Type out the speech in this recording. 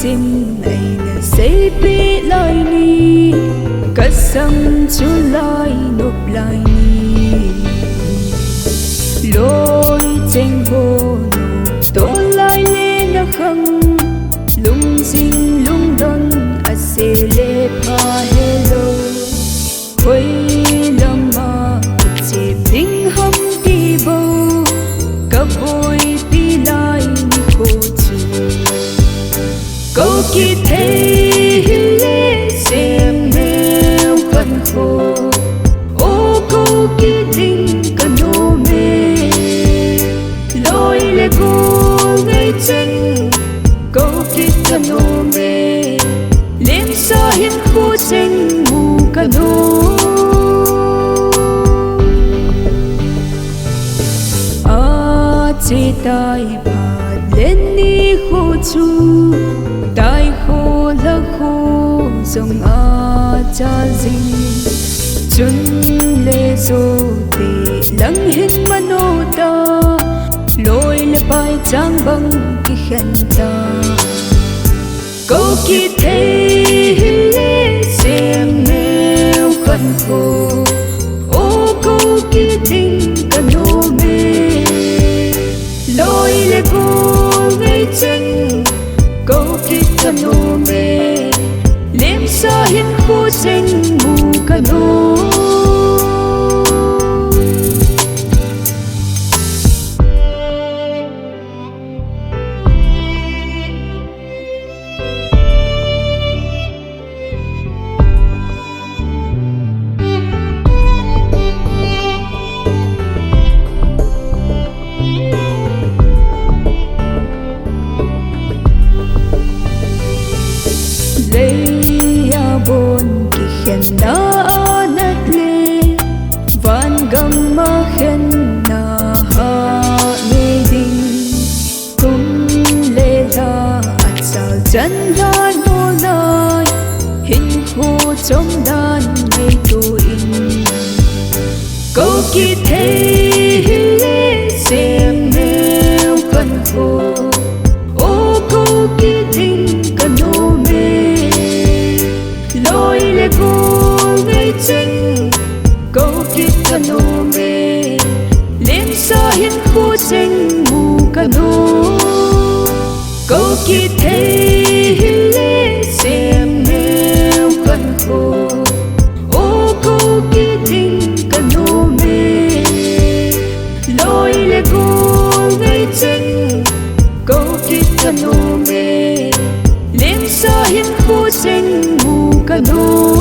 thusim eina seipeh laini Kasam chulai noplai Loichengho Tonlai lenna khang Lungjin lungdon seipeh helou Hoilam kichep tibou Kaboi pilai nikho câu kỳ thế lệ xem neo khăn khô ô câu kỳ tình cần ô mê lối lệ cô ngay chân câu kỳ cần ô mê liếm xa hiến khu sinh mù cần ô chế tai bà lên nikho chu tai khô lơ khô dòng cha dinh chun lê dô tê lăng hin mano ta lôi lê bài trang băng khen ta câu kỳ thế lê xem neo khăn khô ô câu kỳ tình cần ô mê lôi lê cô ngay chân câu kỳ cần ô mê liếm xa hiến khu sinh mù cần ô Leivon khen na nát lê van gam ma khen na ha nghe đinh cũng lê la sao chân la nô lai hinkho trong đan ngày tu in câu kỳ thế lê xem neo khăn khô ô câu kỳ tình cần ô mê lôi lê cô ngay chân câu kỳ cần ô mê liếm xa hiến khu sinh mù cần ô câu kỳ thế lê xem neo khăn khô ô câu kỳ tình cần ô mê lôi lê cô ngay chân câu kỳ cần ô mê liếm xa hiến khu sinh mù cần ô